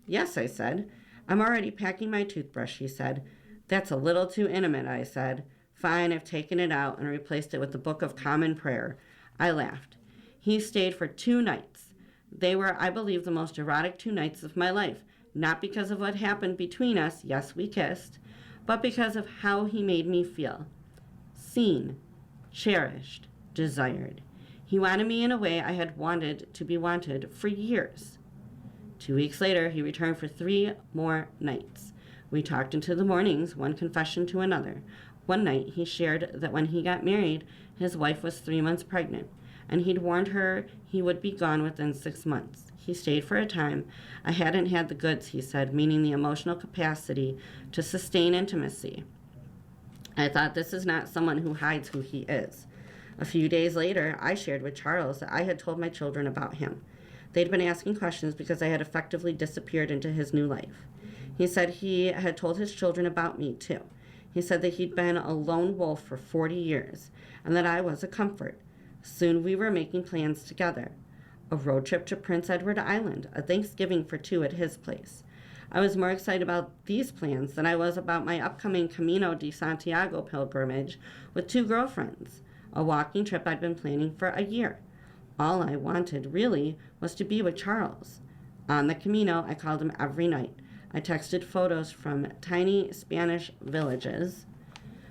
"Yes," I said. "I'm already packing my toothbrush," he said. "That's a little too intimate," I said. "Fine, I've taken it out and replaced it with the Book of Common Prayer." I laughed. He stayed for 2 nights. They were, I believe, the most erotic 2 nights of my life, not because of what happened between us, yes, we kissed, but because of how he made me feel. Seen, cherished, desired. He wanted me in a way I had wanted to be wanted for years. 2 weeks later, he returned for 3 more nights. We talked into the mornings, one confession to another. One night, he shared that when he got married, his wife was 3 months pregnant, and he'd warned her he would be gone within 6 months. He stayed for a time. I hadn't had the goods, he said, meaning the emotional capacity to sustain intimacy. I thought, this is not someone who hides who he is. A few days later, I shared with Charles that I had told my children about him. They'd been asking questions because I had effectively disappeared into his new life. He said he had told his children about me, too. He said that he'd been a lone wolf for 40 years, and that I was a comfort. Soon we were making plans together. A road trip to Prince Edward Island, a Thanksgiving for 2 at his place. I was more excited about these plans than I was about my upcoming Camino de Santiago pilgrimage with 2 girlfriends, a walking trip I'd been planning for a year. All I wanted, really, was to be with Charles. On the Camino, I called him every night. I texted photos from tiny Spanish villages.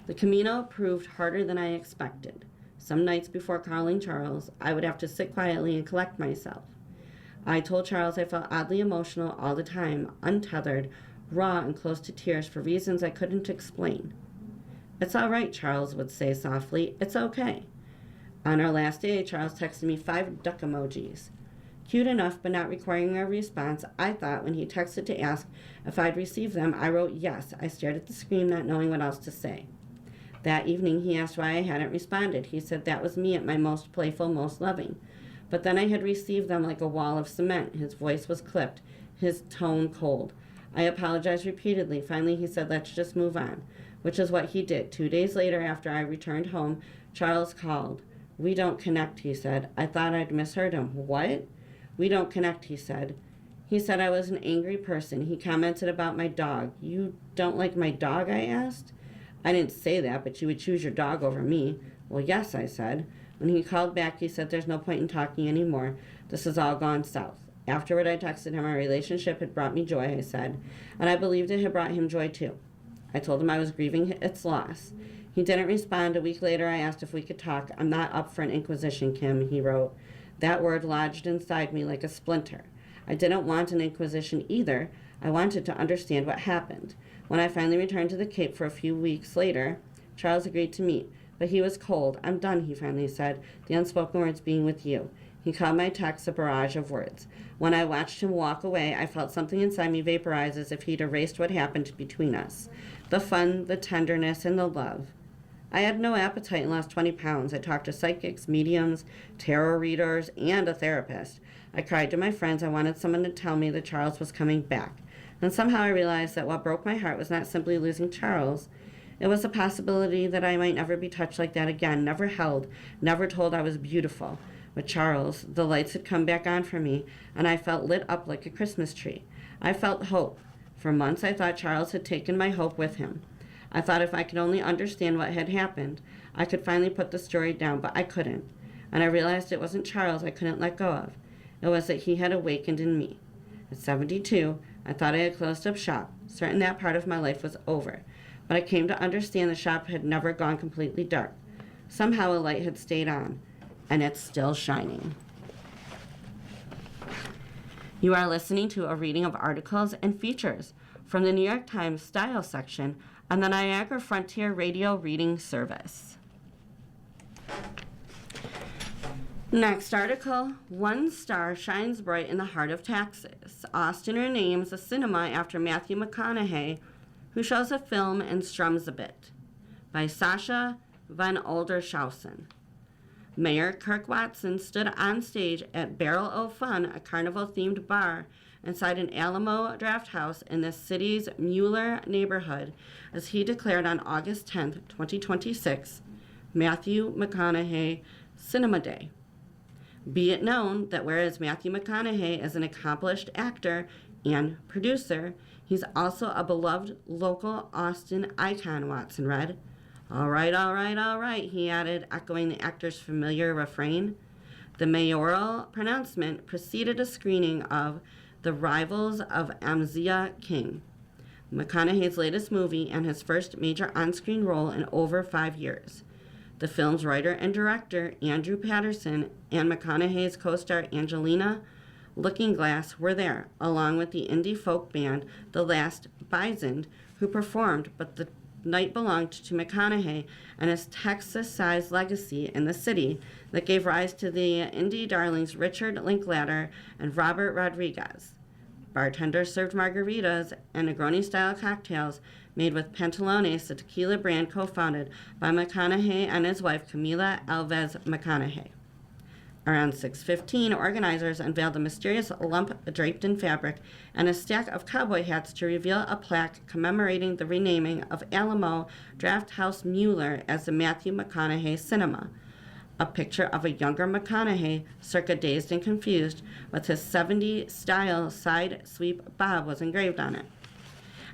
The Camino proved harder than I expected. Some nights before calling Charles, I would have to sit quietly and collect myself. I told Charles I felt oddly emotional all the time, untethered, raw, and close to tears for reasons I couldn't explain. "It's all right," Charles would say softly. "It's okay." On our last day, Charles texted me 5 duck emojis. Cute enough, but not requiring a response. I thought when he texted to ask if I'd received them, I wrote yes. I stared at the screen, not knowing what else to say. That evening, he asked why I hadn't responded. He said that was me at my most playful, most loving. But then I had received them like a wall of cement. His voice was clipped, his tone cold. I apologized repeatedly. Finally, he said, "Let's just move on," which is what he did. 2 days later, after I returned home, Charles called. "We don't connect," he said. I thought I'd misheard him. "What?" "We don't connect," he said. He said I was an angry person. He commented about my dog. "You don't like my dog?" I asked. "I didn't say that, but you would choose your dog over me." "Well, yes," I said. When he called back, he said there's no point in talking anymore. This has all gone south. Afterward, I texted him our relationship had brought me joy, I said, and I believed it had brought him joy too. I told him I was grieving its loss. He didn't respond. A week later, I asked if we could talk. "I'm not up for an inquisition, Kim," he wrote. That word lodged inside me like a splinter. I didn't want an inquisition either. I wanted to understand what happened. When I finally returned to the Cape for a few weeks later, Charles agreed to meet, but he was cold. "I'm done," he finally said, the unspoken words being with you. He called my text a barrage of words. When I watched him walk away, I felt something inside me vaporize as if he'd erased what happened between us. The fun, the tenderness, and the love. I had no appetite and lost 20 pounds. I talked to psychics, mediums, tarot readers, and a therapist. I cried to my friends. I wanted someone to tell me that Charles was coming back. And somehow I realized that what broke my heart was not simply losing Charles. It was the possibility that I might never be touched like that again, never held, never told I was beautiful. With Charles, the lights had come back on for me, and I felt lit up like a Christmas tree. I felt hope. For months I thought Charles had taken my hope with him. I thought if I could only understand what had happened, I could finally put the story down, but I couldn't. And I realized it wasn't Charles I couldn't let go of. It was that he had awakened in me. At 72, I thought I had closed up shop, certain that part of my life was over. But I came to understand the shop had never gone completely dark. Somehow a light had stayed on, and it's still shining. You are listening to a reading of articles and features from the New York Times Style section on the Niagara Frontier Radio Reading Service. Next article, One Star Shines Bright in the Heart of Texas. Austin renames a cinema after Matthew McConaughey, who shows a film and strums a bit, by Sasha Van Oldershausen. Mayor Kirk Watson stood on stage at Barrel O' Fun, a carnival-themed bar inside an Alamo Draft House in the city's Mueller neighborhood, as he declared on August 10, 2026, Matthew McConaughey Cinema Day. Be it known that whereas Matthew McConaughey is an accomplished actor and producer, he's also a beloved local Austin icon, Watson read. All right, all right, all right, he added, echoing the actor's familiar refrain. The mayoral pronouncement preceded a screening of The Rivals of Amzia King, McConaughey's latest movie and his first major on-screen role in over 5 years. The film's writer and director, Andrew Patterson, and McConaughey's co-star Angelina Lookingglass were there, along with the indie folk band The Last Bison, who performed, but the night belonged to McConaughey and his Texas-sized legacy in the city that gave rise to the indie darlings Richard Linklater and Robert Rodriguez. Bartenders served margaritas and Negroni-style cocktails made with Pantalones, the tequila brand co-founded by McConaughey and his wife Camila Alves McConaughey. Around 6:15, organizers unveiled a mysterious lump draped in fabric and a stack of cowboy hats to reveal a plaque commemorating the renaming of Alamo Drafthouse Mueller as the Matthew McConaughey Cinema. A picture of a younger McConaughey, circa dazed and confused, with his 70s-style side sweep bob was engraved on it.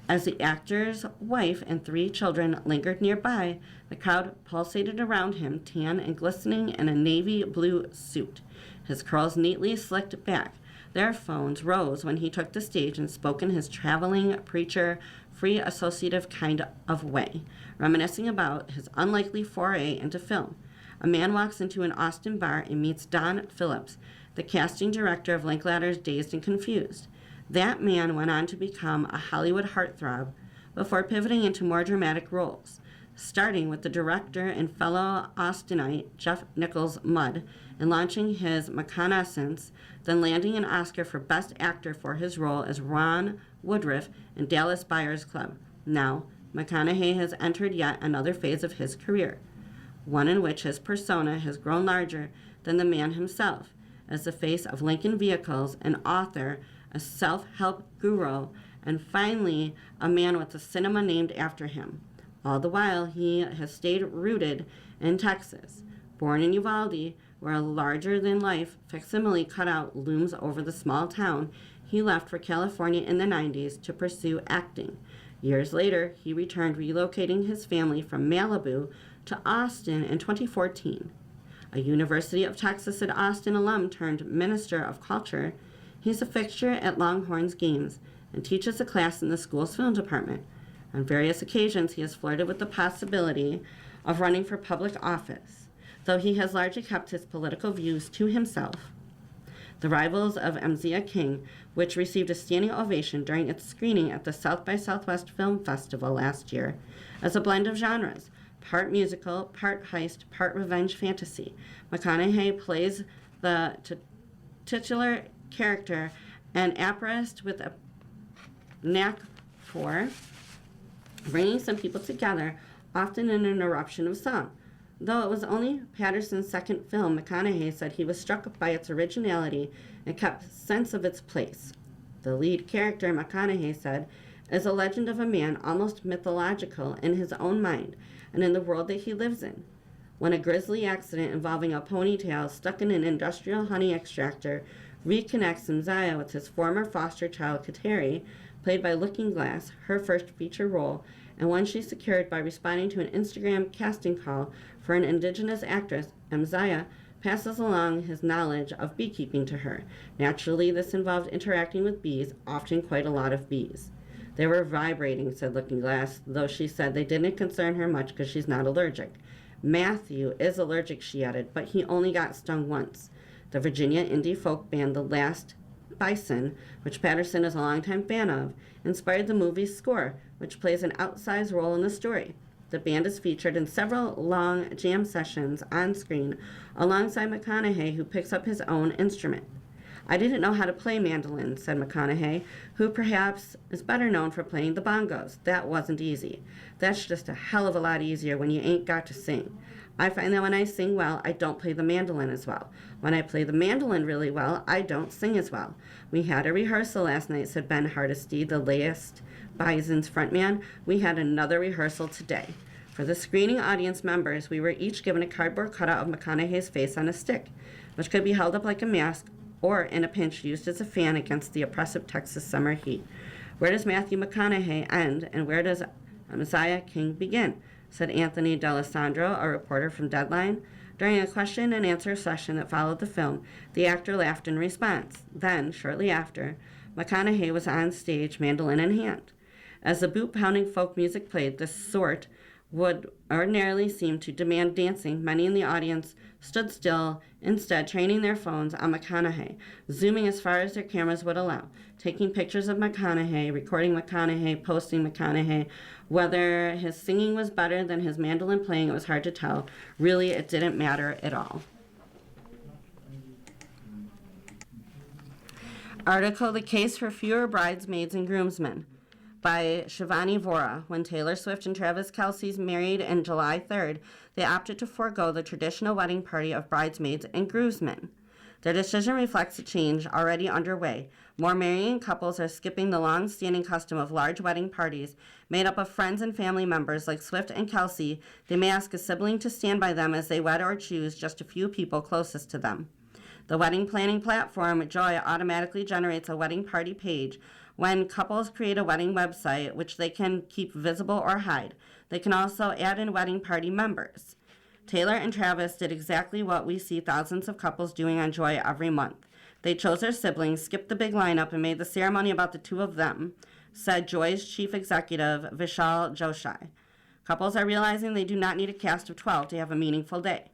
As the actor's wife and 3 children lingered nearby, the crowd pulsated around him, tan and glistening in a navy blue suit, his curls neatly slicked back. Their phones rose when he took the stage and spoke in his traveling preacher, free associative kind of way, reminiscing about his unlikely foray into film. A man walks into an Austin bar and meets Don Phillips, the casting director of Linklater's Dazed and Confused. That man went on to become a Hollywood heartthrob before pivoting into more dramatic roles, starting with the director and fellow Austinite Jeff Nichols' Mud and launching his McConaissance, then landing an Oscar for Best Actor for his role as Ron Woodruff in Dallas Buyers Club. Now, McConaughey has entered yet another phase of his career, one in which his persona has grown larger than the man himself, as the face of Lincoln Vehicles, an author, a self-help guru, and finally a man with a cinema named after him. All the while, he has stayed rooted in Texas. Born in Uvalde, where a larger-than-life facsimile cutout looms over the small town, he left for California in the 90s to pursue acting. Years later, he returned, relocating his family from Malibu to Austin in 2014. A University of Texas at Austin alum turned Minister of Culture, he's a fixture at Longhorns games and teaches a class in the school's film department. On various occasions, he has flirted with the possibility of running for public office, though he has largely kept his political views to himself. The Rivals of Amzia King, which received a standing ovation during its screening at the South by Southwest Film Festival last year, is a blend of genres, part musical, part heist, part revenge fantasy. McConaughey plays the titular character, an apparist with a knack for bringing some people together, often in an eruption of song. Though it was only Patterson's second film, McConaughey said he was struck by its originality and kept sense of its place. The lead character, McConaughey said, is a legend of a man almost mythological in his own mind and in the world that he lives in. When a grisly accident involving a ponytail stuck in an industrial honey extractor reconnects Mzia with his former foster child, Kateri, played by Lookingglass, her first feature role, and one she secured by responding to an Instagram casting call for an indigenous actress, Mzia passes along his knowledge of beekeeping to her. Naturally, this involved interacting with bees, often quite a lot of bees. They were vibrating, said Lookingglass, though she said they didn't concern her much because she's not allergic. Matthew is allergic, she added, but he only got stung once. The Virginia indie folk band The Last Bison, which Patterson is a longtime fan of, inspired the movie's score, which plays an outsized role in the story. The band is featured in several long jam sessions on screen alongside McConaughey, who picks up his own instrument. I didn't know how to play mandolin, said McConaughey, who perhaps is better known for playing the bongos. That wasn't easy. That's just a hell of a lot easier when you ain't got to sing. I find that when I sing well, I don't play the mandolin as well. When I play the mandolin really well, I don't sing as well. We had a rehearsal last night, said Ben Hardesty, the Last Bison's frontman. We had another rehearsal today. For the screening audience members, we were each given a cardboard cutout of McConaughey's face on a stick, which could be held up like a mask or, in a pinch, used as a fan against the oppressive Texas summer heat. Where does Matthew McConaughey end, and where does Messiah King begin? Said Anthony D'Alessandro, a reporter from Deadline. During a question and answer session that followed the film, the actor laughed in response. Then, shortly after, McConaughey was on stage, mandolin in hand. As the boot-pounding folk music played, the sort would ordinarily seem to demand dancing. Many in the audience stood still, instead training their phones on McConaughey, zooming as far as their cameras would allow, taking pictures of McConaughey, recording McConaughey, posting McConaughey. Whether his singing was better than his mandolin playing, it was hard to tell. Really, it didn't matter at all. Article, The Case for Fewer Bridesmaids and Groomsmen, by Shivani Vora. When Taylor Swift and Travis Kelce's married on July 3rd, they opted to forego the traditional wedding party of bridesmaids and groomsmen. Their decision reflects a change already underway. More marrying couples are skipping the long-standing custom of large wedding parties made up of friends and family members like Swift and Kelce. They may ask a sibling to stand by them as they wed or choose just a few people closest to them. The wedding planning platform Joy automatically generates a wedding party page when couples create a wedding website, which they can keep visible or hide. They can also add in wedding party members. Taylor and Travis did exactly what we see thousands of couples doing on Joy every month. They chose their siblings, skipped the big lineup, and made the ceremony about the two of them, said Joy's chief executive, Vishal Joshi. Couples are realizing they do not need a cast of 12 to have a meaningful day.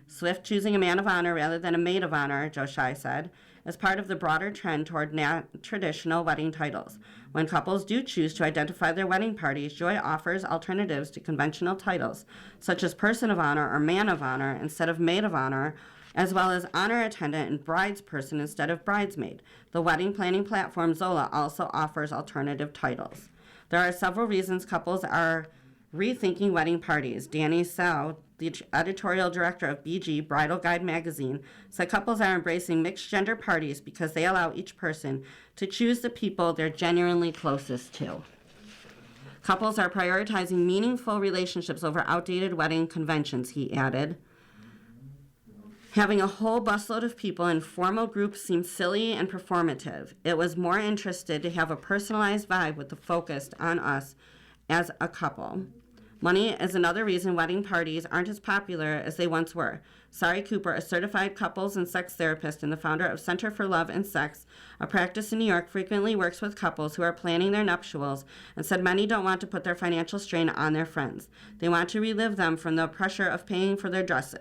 Swift choosing a man of honor rather than a maid of honor, Joshi said, as part of the broader trend toward traditional wedding titles. When couples do choose to identify their wedding parties, Joy offers alternatives to conventional titles, such as person of honor or man of honor instead of maid of honor, as well as honor attendant and bridesperson instead of bridesmaid. The wedding planning platform Zola also offers alternative titles. There are several reasons couples are rethinking wedding parties. Danny Sau, the editorial director of BG Bridal Guide magazine, said couples are embracing mixed gender parties because they allow each person to choose the people they're genuinely closest to. Couples are prioritizing meaningful relationships over outdated wedding conventions, he added. Having a whole busload of people in formal groups seems silly and performative. It was more interested to have a personalized vibe with the focus on us as a couple. Money is another reason wedding parties aren't as popular as they once were. Sari Cooper, a certified couples and sex therapist and the founder of Center for Love and Sex, a practice in New York, frequently works with couples who are planning their nuptials and said many don't want to put their financial strain on their friends. They want to relieve them from the pressure of paying for their dresses,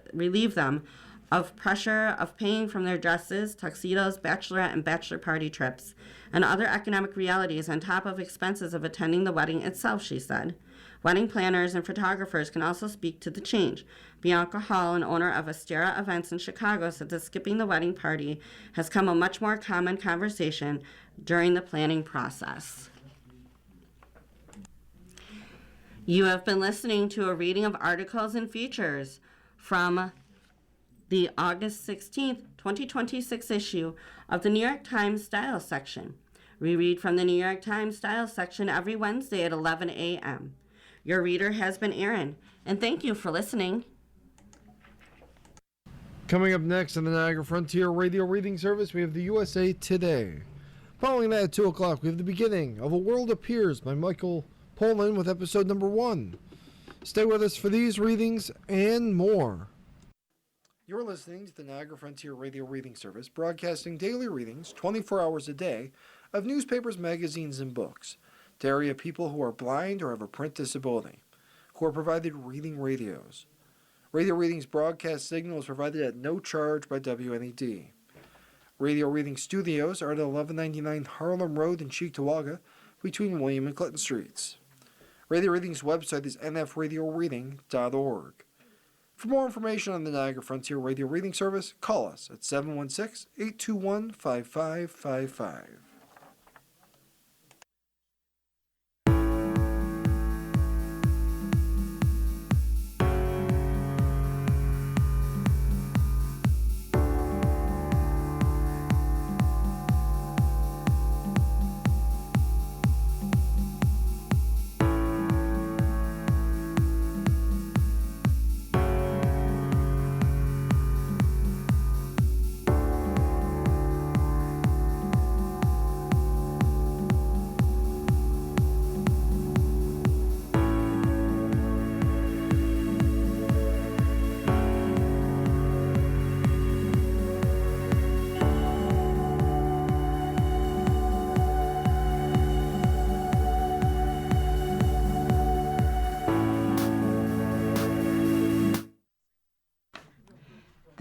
tuxedos, bachelorette and bachelor party trips, and other economic realities on top of expenses of attending the wedding itself, she said. Wedding planners and photographers can also speak to the change. Bianca Hall, an owner of Astera Events in Chicago, said that skipping the wedding party has become a much more common conversation during the planning process. You have been listening to a reading of articles and features from the August 16th, 2026 issue of the New York Times Style section. We read from the New York Times Style section every Wednesday at 11 a.m. Your reader has been Erin, and thank you for listening. Coming up next on the Niagara Frontier Radio Reading Service, we have the USA Today. Following that at 2 o'clock, we have the beginning of A World Appears by Michael Pollan with episode number 1. Stay with us for these readings and more. You're listening to the Niagara Frontier Radio Reading Service, broadcasting daily readings 24 hours a day of newspapers, magazines, and books to area people who are blind or have a print disability, who are provided reading radios. Radio Readings broadcast signal is provided at no charge by WNED. Radio Reading Studios are at 1199 Harlem Road in Cheektowaga, between William and Clinton Streets. Radio Reading's website is nfradioreading.org. For more information on the Niagara Frontier Radio Reading Service, call us at 716-821-5555.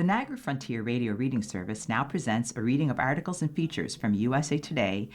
Niagara Frontier Radio Reading Service now presents a reading of articles and features from USA Today